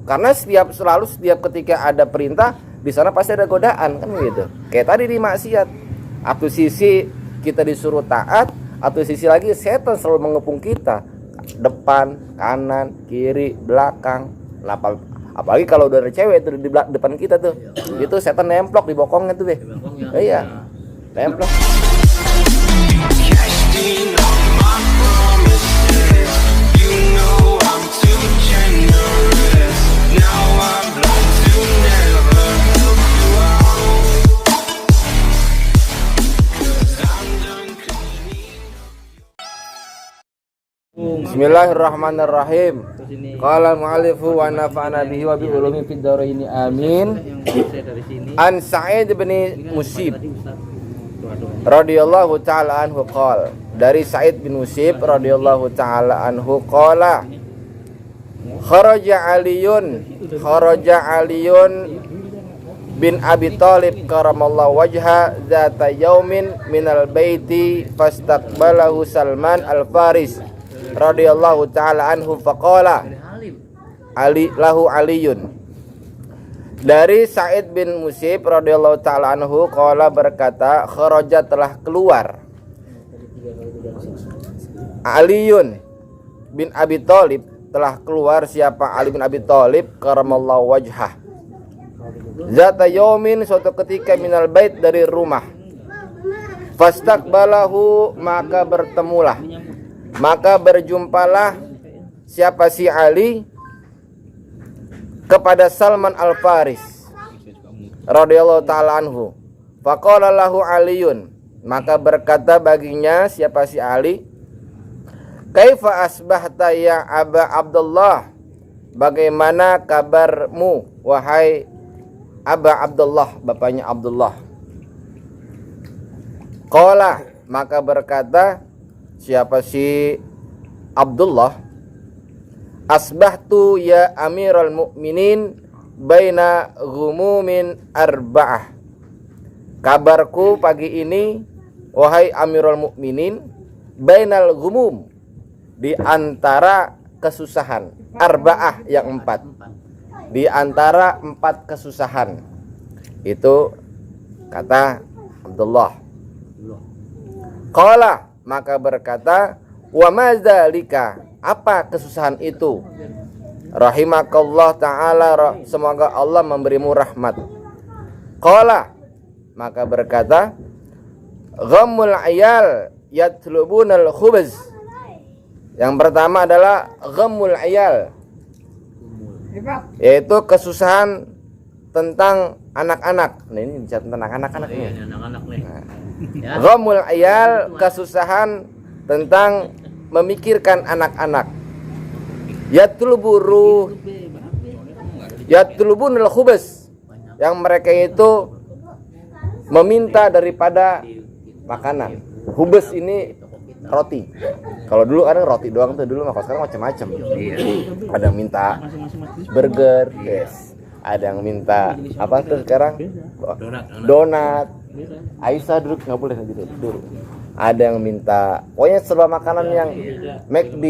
Karena setiap ketika ada perintah, di sana pasti ada godaan kan gitu. Kayak tadi di maksiat. Satu sisi kita disuruh taat, satu sisi lagi setan selalu mengepung kita. Depan, kanan, kiri, belakang. Apalagi kalau udah ada cewek itu di depan kita tuh. Itu setan nemplok di bokongnya tuh deh. Iya. Nemplok. Bismillahirrahmanirrahim. Qala al-mu'allifu wa nafa'ana bihi wa bi ulumi fid dharain amin. An Sa'id bin Musayyib radhiyallahu ta'ala anhu qala, dari Sa'id bin Musayyib radhiyallahu ta'ala anhu qala, kharaja Aliyun bin Abi Thalib karamallahu wajha zata yaumin minal baiti fastaqbalahu Salman al-Faris radhiyallahu ta'ala anhu faqala Aliyun. Dari Sa'id bin Musayyib radhiyallahu ta'ala anhu qala berkata, kharaja telah keluar Aliyun bin Abi Thalib, telah keluar siapa? Ali bin Abi Thalib karamallahu wajhah, zata yaumin, suatu ketika, minal bait, dari rumah, fastaqbalahu, maka berjumpalah siapa? Si Ali kepada Salman al-Faris radhiyallahu ta'ala anhu. Faqala lahu Aliyun, maka berkata baginya siapa? Si Ali, kaifa asbahta ya Aba Abdullah, bagaimana kabarmu wahai Aba Abdullah, bapaknya Abdullah. Qala, maka berkata siapa? Si Abdullah, asbahtu ya Amirul Mukminin baina ghumumin arba'ah, kabarku pagi ini wahai Amirul Mukminin, bainal ghumum, di antara kesusahan, arba'ah yang 4, di antara 4 kesusahan. Itu kata Abdullah. Qala, maka berkata, wa madzalika, apa kesusahan itu? Rahimakallah ta'ala, semoga Allah memberimu rahmat. Qala, maka berkata, ghammul ayal yatlubunal khubz. Yang pertama adalah ghammul ayal, yaitu kesusahan tentang anak-anak. Nah, ini bicara tentang anak-anak nih. Ghammul ayal, kesusahan tentang memikirkan anak-anak. Yatlubunul khubz, yang mereka itu meminta daripada makanan. Khubz ini roti. Kalau dulu kan roti doang tuh dulu, maka sekarang macam-macam. Ada yang minta burger, yes. Ada yang minta apa tuh sekarang? Donat. Aisyah duduk nggak boleh gitu dulu. Ada yang minta, pokoknya serba makanan yang McD,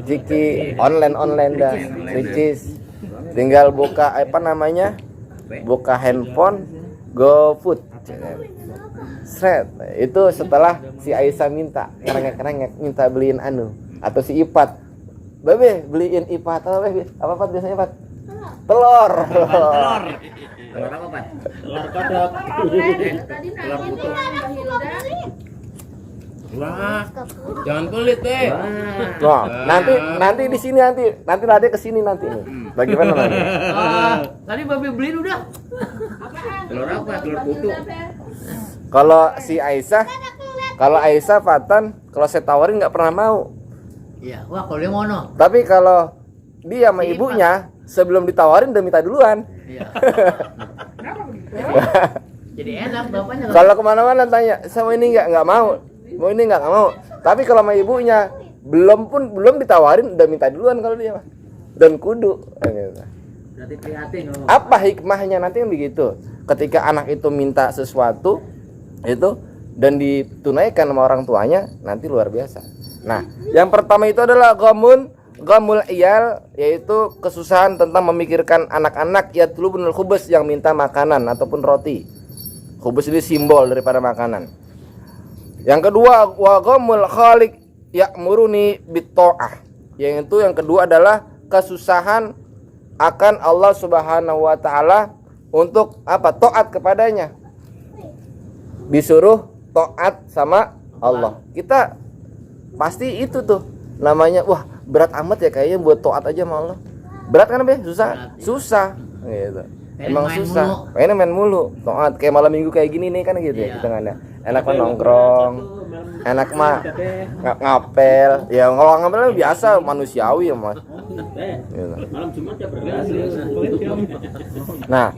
Ciki, online dah, ricis. Tinggal buka apa namanya? Buka handphone, GoFood. Set. Itu setelah si Aisyah minta, kerengek minta beliin anu, atau si Ipat. Bebe, beliin Ipat apa Bebe? Apa Pat biasanya Pat? Telur. Telur apa Pak? Telur kodok. Telur putih. Wah, jangan pelit deh. Wah, nanti di sini nanti Nade ke sini nanti. Bagaimana nanti? Tadi Babe beliin udah. Telur apa? Telur putih. Kalau si Aisyah Fatan, kalau saya tawarin nggak pernah mau. Iya, wah kalau dia mono. Tapi kalau dia sama ibunya sebelum ditawarin udah minta duluan. Iya. Jadi enak bapaknya. Kalau kemana-mana tanya, sama ini nggak mau, mau ini nggak mau. Tapi kalau sama ibunya belum ditawarin udah minta duluan kalau dia. Dan kudu. Berarti prihatin. Apa hikmahnya nanti yang begitu? Ketika anak itu minta sesuatu itu dan ditunaikan sama orang tuanya, nanti luar biasa. Nah, yang pertama itu adalah ghamun ghamul iyal, yaitu kesusahan tentang memikirkan anak-anak, yatlubunul khubus, yang minta makanan ataupun roti. Khubus ini simbol daripada makanan. Yang kedua, wa ghamul khaliq ya'muruni bit-tha'ah. Yang kedua adalah kesusahan akan Allah Subhanahu wa taala untuk apa? Taat kepadanya. Disuruh taat sama Allah. Kita pasti itu tuh namanya, wah berat amat ya kayaknya buat taat aja sama Allah. Berat kan Be? Susah? Berat, ya. Susah gitu. Emang main susah. mulu. Pengen main mulu. Taat kayak malam minggu kayak gini nih kan gitu ya Iya. hitungannya. Enak mah nongkrong. Enak mah ngapel. Ya kalau ngapel mah biasa manusiawi ya Mas. Gitu. Malam Jumat ya Nah,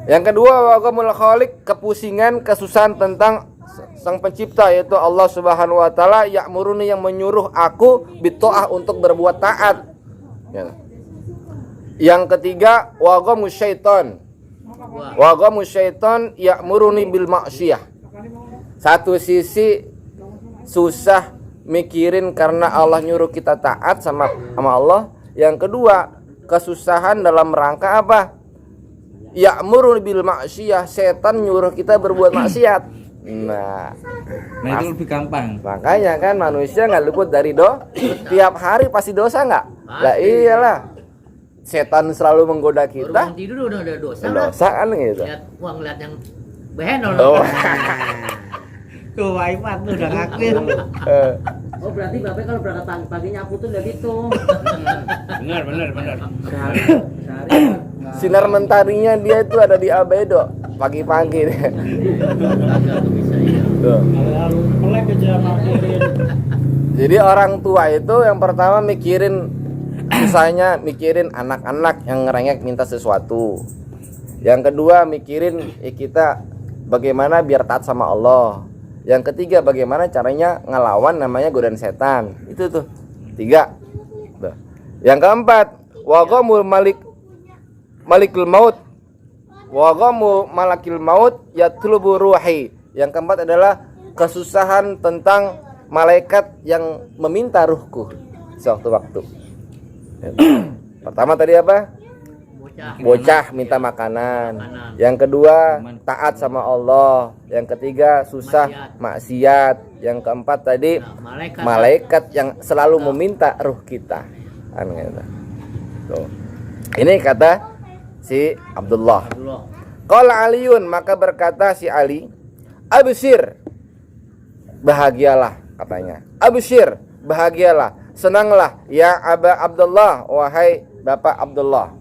yang kedua, waqamul khaliq, kepusingan, kesusahan tentang sang pencipta, yaitu Allah Subhanahu wa taala, ya'muruni, yang menyuruh aku bitaah, untuk berbuat taat. Ya. Yang ketiga, waqamus syaitan. Waqamus syaitan ya'muruni bil ma'siyah. Satu sisi susah mikirin karena Allah nyuruh kita taat sama Allah. Yang kedua, kesusahan dalam rangka apa? Ya'muru bil ma'siyah, setan nyuruh kita berbuat maksiat. Nah, itu lebih gampang. makanya kan manusia nggak luput dari tiap hari pasti dosa nggak? Lah iyalah, setan selalu menggoda Baru kita. bangun tidur udah ada dosa lah. Dosa kan gitu. Lihat yang behenol. Oh. Tuh Waipat tuh udah ngakuin. Oh berarti Bapak kalau berangkat pagi nyapu tuh udah gitu. Benar. Sehari Sinar mentarinya dia itu ada di albedo pagi-pagi deh. Tuh. melek aja markirin. Jadi orang tua itu yang pertama mikirin, misalnya mikirin anak-anak yang ngerengek minta sesuatu. Yang kedua mikirin kita bagaimana biar taat sama Allah. Yang ketiga bagaimana caranya ngelawan namanya godaan setan. Itu tuh 3. Tuh. Yang keempat, waqamul malikul maut. Waqamu malakil maut yatlubu ruhi. Yang keempat adalah kesusahan tentang malaikat yang meminta ruhku sewaktu-waktu. Pertama tadi apa? Bocah minta makanan. Yang kedua taat sama Allah. Yang ketiga susah maksiat. Yang keempat tadi malaikat yang selalu meminta ruh kita. Tuh. Ini kata si Abdullah. Qala Aliun, maka berkata si Ali, absyir, bahagialah katanya. Absyir, bahagialah, senanglah ya Aba Abdullah, wahai Bapak Abdullah.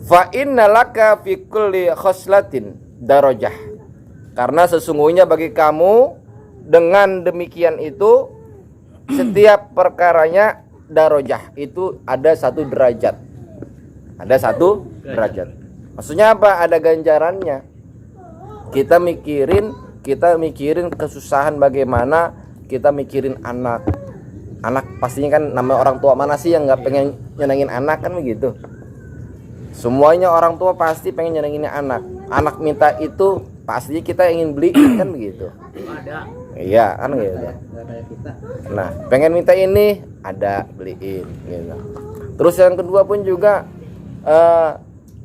Fa inna laka fi kulli khoslatin darajah. Karena sesungguhnya bagi kamu dengan demikian itu setiap perkaranya darajah, itu ada 1 derajat. Ada 1 derajat. Maksudnya apa? Ada ganjarannya. Kita mikirin kesusahan bagaimana, kita mikirin anak. Anak pastinya kan, namanya orang tua mana sih yang nggak pengen nyenengin anak kan begitu. Semuanya orang tua pasti pengen nyenengin anak. Anak minta itu pasti kita ingin beli kan begitu. Ada. Iya kan gitu. Nah pengen minta ini ada, beliin gitu. Terus yang kedua pun juga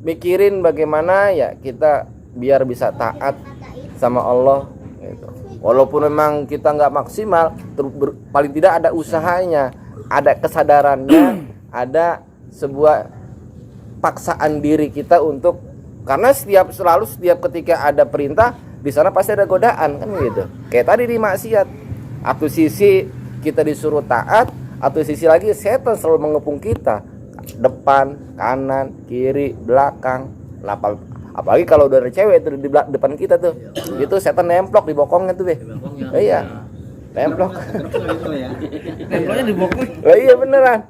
mikirin bagaimana ya kita biar bisa taat sama Allah gitu. Walaupun memang kita nggak maksimal, paling tidak ada usahanya, ada kesadarannya, ada sebuah paksaan diri kita untuk, karena selalu setiap ketika ada perintah di sana pasti ada godaan kan gitu. Kayak tadi di maksiat, satu sisi kita disuruh taat, satu sisi lagi setan selalu mengepung kita, depan, kanan, kiri, belakang. Apalagi kalau udah ada cewek itu di depan kita tuh, itu setan nemplok di bokongnya tuh Be. Iya, nemplok. Temploknya dibokong. Oh iya beneran.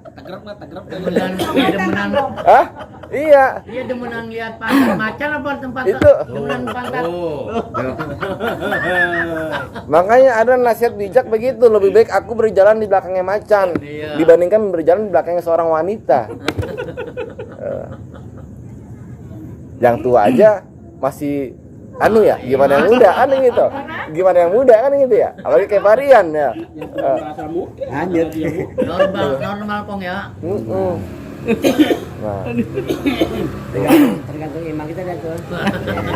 Demenan. Hah? Iya. Dia demenan lihat pantat macan apa tempat Itu. demenan pantat. Makanya ada nasihat bijak begitu, lebih baik aku berjalan di belakangnya macan Iya. dibandingkan berjalan di belakangnya seorang wanita. Yang tua aja masih gimana yang udah gitu. Gimana yang muda kan gitu ya? Apalagi kayak varian ya. Lanjut. Normal kong ya. Nah, Tergantung iman kita dah tuh.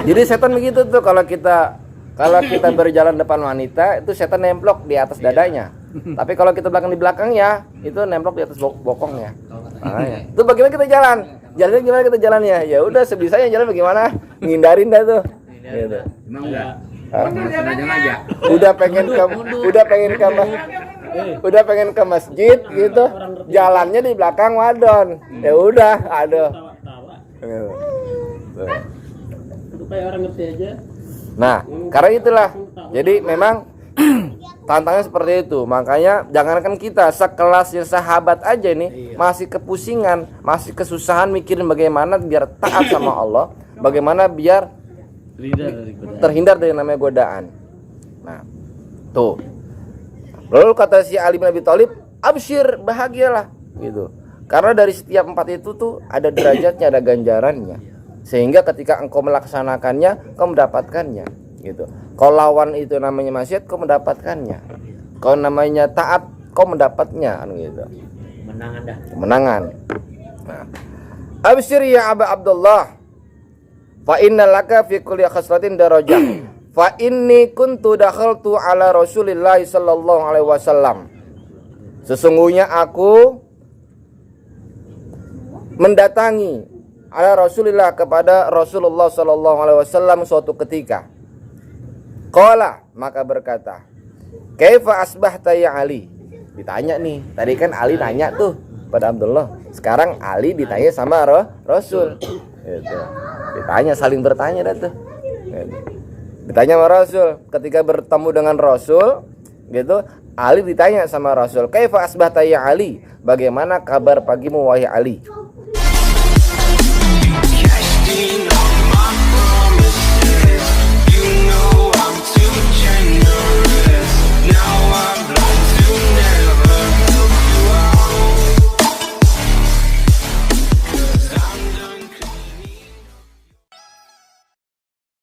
jadi setan begitu tuh kalau kita berjalan depan wanita itu setan nemplok di atas dadanya. Tapi kalau kita belakang di belakangnya itu nemplok di atas bokongnya. Makanya. Itu bagaimana kita jalan? Jalannya gimana kita jalannya? Ya udah sebisanya jalan bagaimana? Ngindarin dah tuh. Gitu. Emang sengaja. Udah pengen ke masjid gitu. Jalannya di belakang wadon. Ya udah, aduh. Gitu. Tuh. Supaya orang ngerti aja. Nah, karena itulah. Jadi memang tantangannya seperti itu. Makanya jangankan kita sekelasnya sahabat aja nih masih kepusingan, masih kesusahan mikirin bagaimana biar taat sama Allah, bagaimana biar terhindar dari namanya godaan. Nah, tuh. Lalu kata si Ali bin Abi Thalib, "Absyir, bahagialah." Gitu. Karena dari setiap 4 itu tuh ada derajatnya, ada ganjarannya. Sehingga ketika engkau melaksanakannya, kau mendapatkannya, gitu. Kalau lawan itu namanya maksiat, kau mendapatkannya. Kalau namanya taat, kau mendapatnya, gitu. Menangan dah. Kemenangan. Nah, absyir ya Aba Abdullah. Fa inna laka fi kulli khaslatin darajah. Fa inni kuntu dakhaltu ala Rasulillah sallallahu alaihi wasallam. Sesungguhnya aku mendatangi ala Rasulillah kepada Rasulullah sallallahu alaihi wasallam suatu ketika. Qala, maka berkata, "Kaifa asbahta ya Ali?" Ditanya nih. Tadi kan Ali nanya tuh pada Abdullah. Sekarang Ali ditanya sama Rasul. Gitu. Ditanya, saling bertanya dah tuh. Gitu. Ditanya sama Rasul. Ketika bertemu dengan Rasul, gitu, Ali ditanya sama Rasul, "Kaifa asbahta ya Ali?" Bagaimana kabar pagimu wahai Ali?